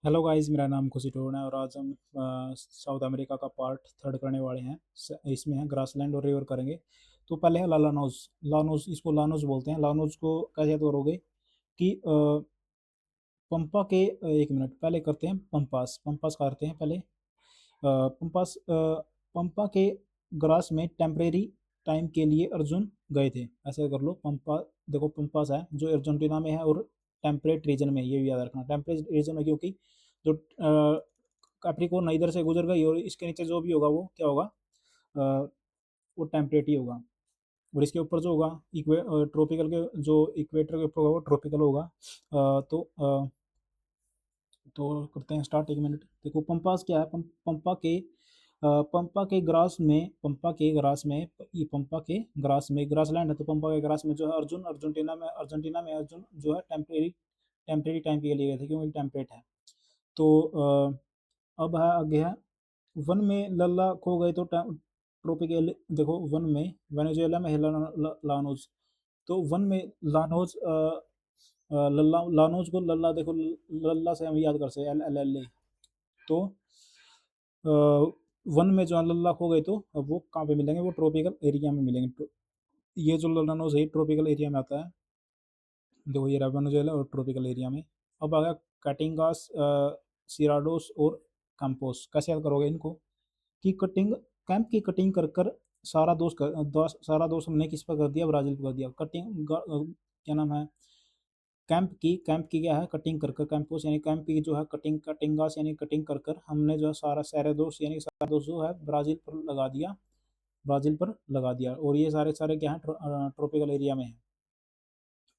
Hello guys, मेरा नाम खुशी टोन है और आज हम साउथ अमेरिका का पार्ट थर्ड करने वाले हैं। इसमें है ग्रासलैंड और रिवर करेंगे। तो पहले है लानोज। लानोज, इसको लानोज बोलते हैं। लानोज को कैसे याद करोगे कि पंपा के एक मिनट पहले करते हैं पंपास। पंपास करते हैं पहले। पंपास पंपा के ग्रास में टेम्परेरी टाइम के लिए अर्जुन गए थे। ऐसे कर लो पंपा। देखो पंपास है जो अर्जेंटीना में है और टेम्परेट रीजन में, ये भी याद रखना टेम्परेट रीजन में, क्योंकि जो कैप्रिकॉर्न इधर से गुजर गई और इसके नीचे जो भी होगा वो क्या होगा, अ, वो टेम्परेट ही होगा। और इसके ऊपर जो होगा इक्वे ट्रॉपिकल के, जो इक्वेटर के ऊपर होगा वो ट्रॉपिकल होगा। तो करते हैं स्टार्ट। एक मिनट। देखो पंपास क्या है। पंपा के ग्रास में, ये पंपा के ग्रास में ग्रासलैंड है। तो पंपा के ग्रास में जो है अर्जुन, अर्जेंटीना में अर्जुन जो है टेम्परेरी टेम्परेरी टाइम के लिए गए थे, क्योंकि टेम्परेट है। तो अब है आगे है वन में लल्ला खो गए तो ट्रॉपिकल। देखो वन में वेनेजुएला में है लानोज। तो वन में लानोज, लल्ला लानोज को लल्ला, देखो लल्ला से हम याद कर सकते हैं, एल एल एल ए। तो अ, वन में जो है लल्ला खो गए तो अब वो कहाँ पे मिलेंगे, वो ट्रॉपिकल एरिया में मिलेंगे। ये जो लानोज है ट्रॉपिकल एरिया में आता है। देखो ये वेनेजुएला और ट्रॉपिकल एरिया में। अब आ गया कैटिंगास, सिराडोस और कैंपोस। कैसे याद करोगे इनको कि कटिंग, कैंप की कटिंग कर कर सारा दोष हमने किस पर कर दिया, ब्राज़ील पर कर दिया। क्या नाम है, कैंप की क्या है, कटिंग कर कर। कैंपोस यानी कैंप की जो है कटिंग, कटिंगास यानी कटिंग कर कर हमने जो है सारे दोष यानी सारा दोष जो है ब्राज़ील पर लगा दिया, ब्राज़ील पर लगा दिया। और ये सारे सारे क्या है, ट्रॉपिकल एरिया में है।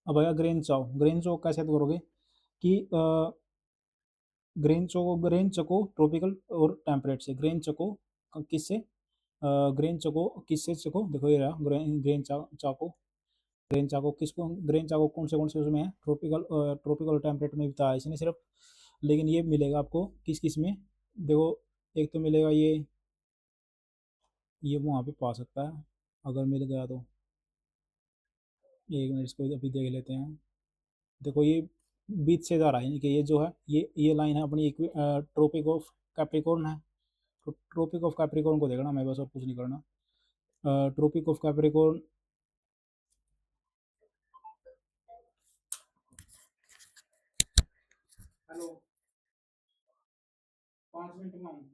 अब आया ग्रेन चाव। ग्रेन चाव कैसे याद करोगे कि ग्रेन चको ट्रॉपिकल और टेम्परेट से। ग्रेन चको किससे, ग्रेन चको किससे चको, देखो ये रहा चाको। ग्रेन चाको किसको, ग्रेन चाको कौन से उसमें है, ट्रॉपिकल और टेम्परेट में बताया इसने सिर्फ। लेकिन ये मिलेगा आपको किस किस में, देखो एक तो मिलेगा ये वहाँ पे पा सकता है अगर मिल गया तो। एक मिनट इसको अभी देख लेते हैं। देखो ये बीच से जा रहा है कि ये जो है ये लाइन है अपनी ट्रॉपिक ऑफ कैप्रिकॉर्न है। तो ट्रॉपिक ऑफ कैप्रिकॉर्न को देखना मैं, बस और कुछ नहीं करना। Tropic of Capricorn. Hello, 5 minute में आऊँ।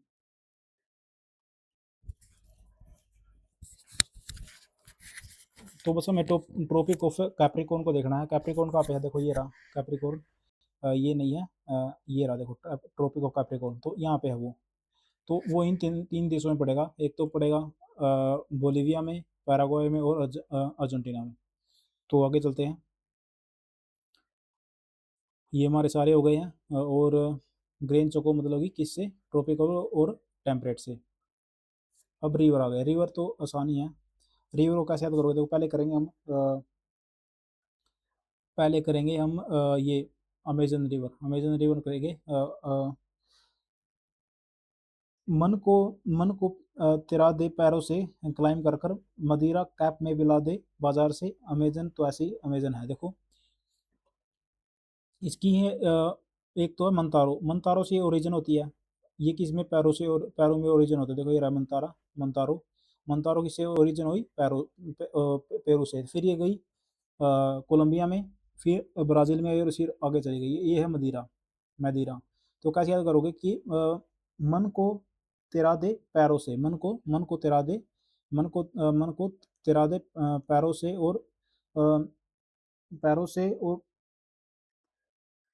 तो बस हमें ट्रॉपिक ऑफ कैप्रिकॉर्न को देखना है। कैप्रिकॉर्न कहाँ पे है, देखो ये रहा कैप्रिकॉर्न। ये नहीं है, ये रहा देखो ट्रॉपिक ऑफ कैप्रिकॉर्न, तो यहाँ पे है वो। तो वो इन तीन तीन देशों में पड़ेगा। एक तो पड़ेगा बोलीविया में, पैराग्वे में और अर्जेंटीना में। तो आगे चलते हैं। ये हमारे सारे हो गए हैं। और ग्रेन चोको मतलब कि किससे, ट्रॉपिकल और टेम्परेट से। अब रिवर आ गया। रिवर तो आसानी है। रिवर को कैसे याद करोगे, देखो पहले करेंगे हम ये अमेजन रिवर करेंगे। मन को तिरा दे पैरों से, क्लाइम कर कर मदिरा कैप में बिला दे बाजार से अमेजन। तो ऐसे ही अमेजन है देखो। इसकी है एक तो है मंतारो। मंतारो से ओरिजिन होती है। ये किस में, पैरों से, और पैरों में ओरिजिन होता है। देखो ये रहा मंतारो। मंतारो किससे ओरिजिन हुई, पेरू से। फिर ये गई कोलंबिया में, फिर ब्राज़ील में आई और फिर आगे चली गई। ये है मदिरा, मदिरा। तो कैसे याद करोगे कि मन को तिरा दे पैरों से, मन को तिरा दे, मन को तिरा दे पैरों से और अ, पैरों से और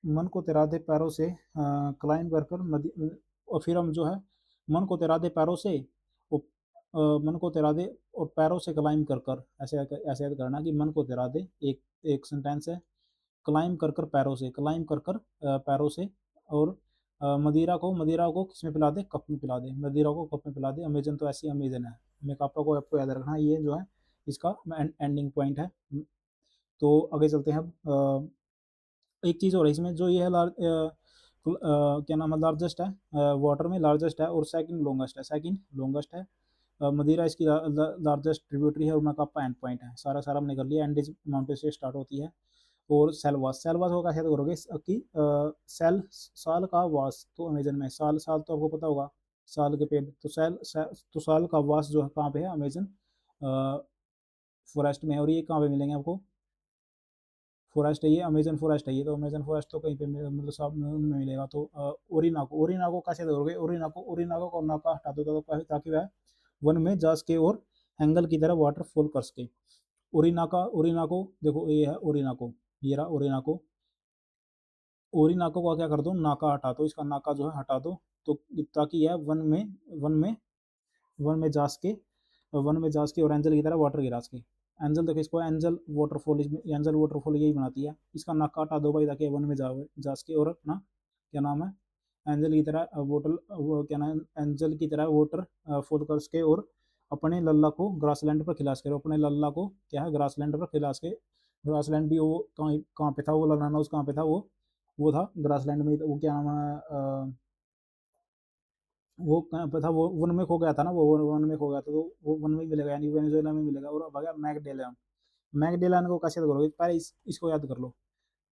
मन को तिरा दे पैरों से क्लाइम कर कर और फिर हम जो है मन को तिरा दे पैरों से, मन को तिरा दे और पैरों से क्लाइम कर कर। ऐसे याद करना कि मन को तिरा दे, एक एक सेंटेंस है। क्लाइम कर कर पैरों से, क्लाइम कर कर पैरों से। और मदिरा को किस में पिला दे, कप में पिला दे। मदिरा को कप में पिला दे। अमेजन तो ऐसी अमेजन है। मेकापा को आपको याद रखना, ये जो है इसका एंडिंग पॉइंट है। तो आगे चलते हैं अब। एक चीज़ और है इसमें, जो ये है क्या नाम है, लार्जेस्ट है, वाटर में लार्जेस्ट है और सेकंड लॉन्गेस्ट है। मदिरा इसकी लार्जेस्ट ट्रिब्यूटरी है और मेकापा एंड पॉइंट है। सारा सारा हमने कर लिया। एंडीज माउंटेन से स्टार्ट होती है और सेलवास, सेलवास को कैसे याद करोगे कि सेल साल का वास, तो अमेजन में साल, साल तो आपको पता होगा, साल के पेड़, तो तो साल का वास जो है कहाँ पे है, अमेजन फॉरेस्ट में है। और ये कहाँ पे मिलेंगे आपको, फॉरेस्ट है ये, अमेजन फॉरेस्ट है ये, तो अमेजन फॉरेस्ट तो कहीं पे मतलब सब में मिलेगा। तो ओरिनाको, ओरिनाको कैसे दोगे, ओरिनाको, ओरिनाको को नाका हटा दो तो ताकि वह वन में जा सके और एंगल की तरह वाटरफॉल कर सके। ओरिनाका, ओरिनाको देखो ये है ओरिनाको, ये रहा ओरिनाको। ओरिनाको का क्या कर दो, नाका हटा दो, इसका नाका जो है हटा दो, तो ताकि यह वन में वन में जा सके, वन में जा सके और एंजल की तरह वाटर गिरा सके। एंजल देखो इसको एंजल वाटरफॉल, एंजल वाटरफॉल यही बनाती है। इसका नाका हटा दो भाई ताकि वन में जा सके और अपना क्या नाम है, एंजल की तरह वोटर, वो क्या नाम है, एंजल की तरह वाटर फॉल कर सके और अपने लल्ला को ग्रासलैंड पर खिला सके, अपने लल्ला को क्या है ग्रासलैंड पर खिला सके। ग्रासलैंड भी वो कहाँ कहाँ पे था, वो लल्ला हाउस कहाँ पे था, वो था ग्रासलैंड में। वो क्या नाम है, वो कहाँ पे था, वो वन में खो गया था ना, वो वन में खो गया था, तो वो वन में ही मिलेगा, यानी वेनेजुएला में मिलेगा। और अब आ गया मैगडेलन, मैगडेलन को कैसे याद करोगे, पहले इसको याद कर लो,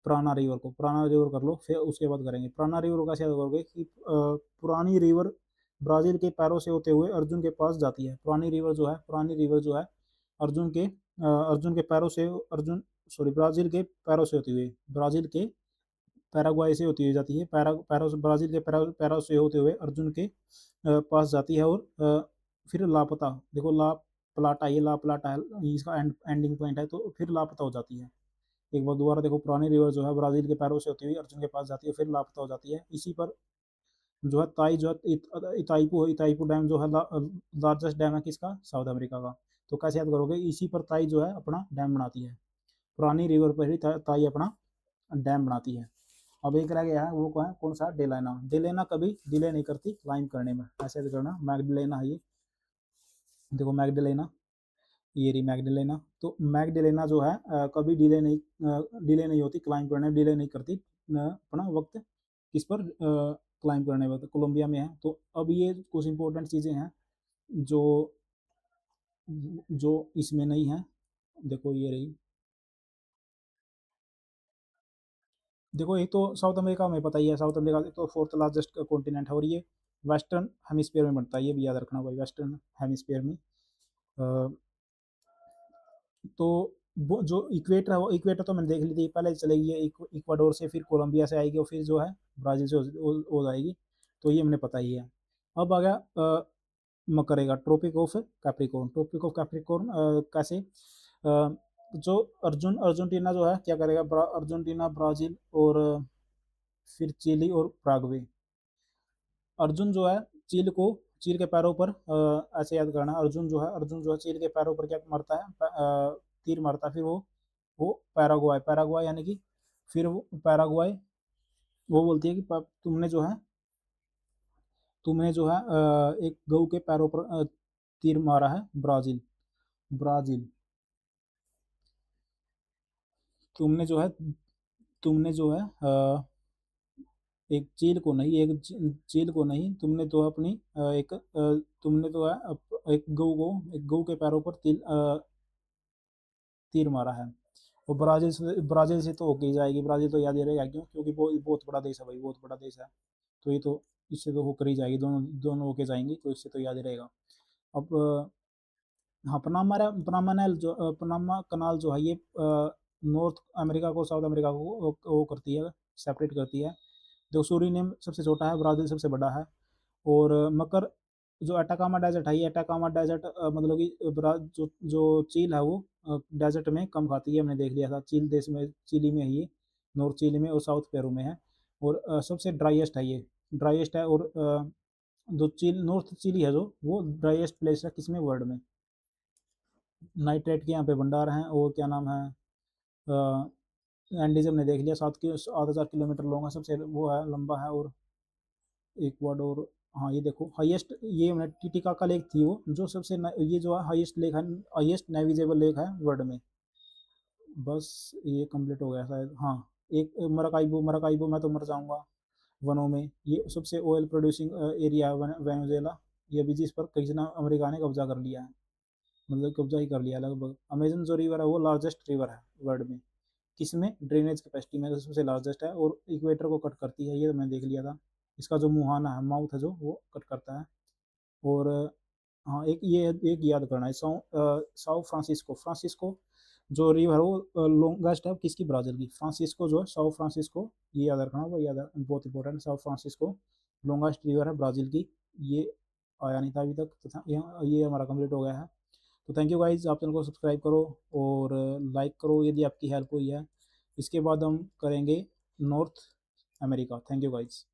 पुराना रिवर को, पुराना रिवर कर लो, फिर उसके बाद करेंगे। पुराना रिवर को कैसे याद करोगे कि पुरानी रिवर ब्राजील के पैरों से होते हुए अर्जुन के पास जाती है। पुरानी रिवर जो है, पुरानी रिवर जो है अर्जुन के पैरों से, अर्जुन सॉरी ब्राजील के पैरों से होती हुई, ब्राजील के पैराग्वाई से होती हुई जाती है, पैरा ब्राजील के पैरा से होते हुए अर्जुन के पास जाती है। और फिर लापता, देखो ला प्लाटा, ये ला प्लाटा है, इसका एंडिंग पॉइंट है, तो फिर लापता हो जाती है। एक बार दोबारा देखो, पुरानी रिवर जो है ब्राजील के पैरों से होती हुई अर्जुन के पास जाती है, फिर लापता हो जाती है। इसी पर जो है ताई जो है इताइपू, इताइपू डैम जो है लार्जेस्ट डैम है किसका, साउथ अमेरिका का। तो कैसे याद करोगे, इसी पर ताई जो है अपना डैम बनाती है, पुरानी रिवर पर ही ताई अपना डैम बनाती है। अब एक रह गया है, वो कौन सा, डेलाना। डेलाना कभी डिले नहीं करती क्लाइंब करने में, ऐसे करना, मैगडेलेना है ये, देखो मैगडेलेना, ये रही मैगडेलेना। तो मैगडेलेना जो है कभी डिले नहीं होती क्लाइंब करने में, डिले नहीं करती अपना वक्त किस पर क्लाइंब करने वक्त, कोलंबिया में है। तो अब ये कुछ इंपॉर्टेंट चीज़ें हैं जो जो इसमें नहीं है, देखो ये रही, देखो एक तो साउथ अमेरिका में पता ही है, साउथ अमेरिका तो फोर्थ लार्जेस्ट कॉन्टिनेंट है, और ये वेस्टर्न हेमिस्फीयर में बनता है, ये भी याद रखना भाई, वेस्टर्न हेमिस्फीयर में। अ, तो वो जो इक्वेटर है, वो इक्वेटर तो मैंने देख ली थी, पहले चलेगी इक्वाडोर से, फिर कोलंबिया से आएगी, और फिर जो है ब्राज़ील से हो जाएगी, तो ये मैंने पता ही है। अब आ गया मकरेगा, tropic of Capricorn, tropic of Capricorn कैसे, जो अर्जेंटीना जो है क्या करेगा, अर्जेंटीना, ब्राज़ील और फिर चिली और प्रागवे। अर्जुन जो है चील के पैरों पर ऐसे याद करना, अर्जुन जो है चील के पैरों पर क्या मारता है, तीर मारता है, फिर वो पैराग्वाय, पैराग्वाय यानी कि फिर वो पैराग्वाय, वो बोलती है कि तुमने जो है एक गऊ के पैरों पर तीर मारा है, ब्राजील, ब्राजील, तुमने जो है तुमने जो है एक चील को नहीं, तुमने तो अपनी तुमने तो है एक गऊ के पैरों पर तीर मारा है। और ब्राजील से तो होके ही जाएगी, ब्राजील तो याद ही रहेगा, क्यों, क्योंकि वो बहुत बड़ा देश है भाई, बहुत बड़ा देश है, तो ये तो इससे तो होकर ही जाएगी, दोनों दोनों होके जाएंगी, तो इससे तो याद ही रहेगा। अब हाँ, पनामा नहर जो पनामा कनाल जो है, ये नॉर्थ अमेरिका को साउथ अमेरिका को वो करती है, सेपरेट करती है। जो सूरीनेम सबसे छोटा है, ब्राज़ील सबसे बड़ा है। और मकर जो अटाकामा डेजर्ट है, ये अटाकामा डेजर्ट मतलब कि जो जो चील है वो डेजर्ट में कम खाती है, हमने देख लिया था, चील देश में, चिली में है ये, नॉर्थ चिली में और साउथ पेरू में है। और सबसे ड्राइएस्ट है ये, ड्राइएस्ट है। और जो नॉर्थ चिली है, जो वो ड्राइएस्ट प्लेस है किसमें, वर्ल्ड में। नाइट्रेट के यहाँ पे भंडार हैं, और क्या नाम है, एंडीजम ने देख लिया, 7,000 किलोमीटर लॉन्ग है, सबसे वो है, लंबा है। और इक्वाडोर, हाँ ये देखो हाईएस्ट, ये टिटिकाका लेक थी वो, जो ये जो है हाईएस्ट लेक है, हाईएस्ट नेविजेबल लेक है वर्ल्ड में। बस ये कंप्लीट हो गया शायद, हाँ। एक मराकाइबो, मराकाइबो मैं तो मर जाऊंगा वनों में, ये सबसे ऑयल प्रोड्यूसिंग एरिया है वेनेजुएला, ये भी जिस पर कहीं ना अमेरिका ने कब्जा कर लिया है, मतलब कब्जा ही कर लिया लगभग। अमेजन जो रिवर है वो लार्जेस्ट रिवर है वर्ल्ड में, किसमें, ड्रेनेज कैपेसिटी में सबसे लार्जेस्ट है, और इक्वेटर को कट करती है, ये तो मैंने देख लिया था। इसका जो मुहाना है, माउथ है जो, वो कट करता है। और हाँ, एक याद करना है, साओ फ्रांसिस्को, फ्रांसिस्को जो रिवर है वो लॉन्गेस्ट है किसकी, ब्राज़ील की। फ्रांसिस्को जो है, साओ फ्रांसिस्को, ये याद रखना, वो बहुत important. Sao Francisco longest river है ब्राज़ील की। ये आया नहीं था अभी तक, तो ये हमारा कंप्लीट हो गया है। तो थैंक यू गाइज़, आप चैनल को सब्सक्राइब करो और लाइक करो यदि आपकी हेल्प हुई है। इसके बाद हम करेंगे north America. Thank you guys.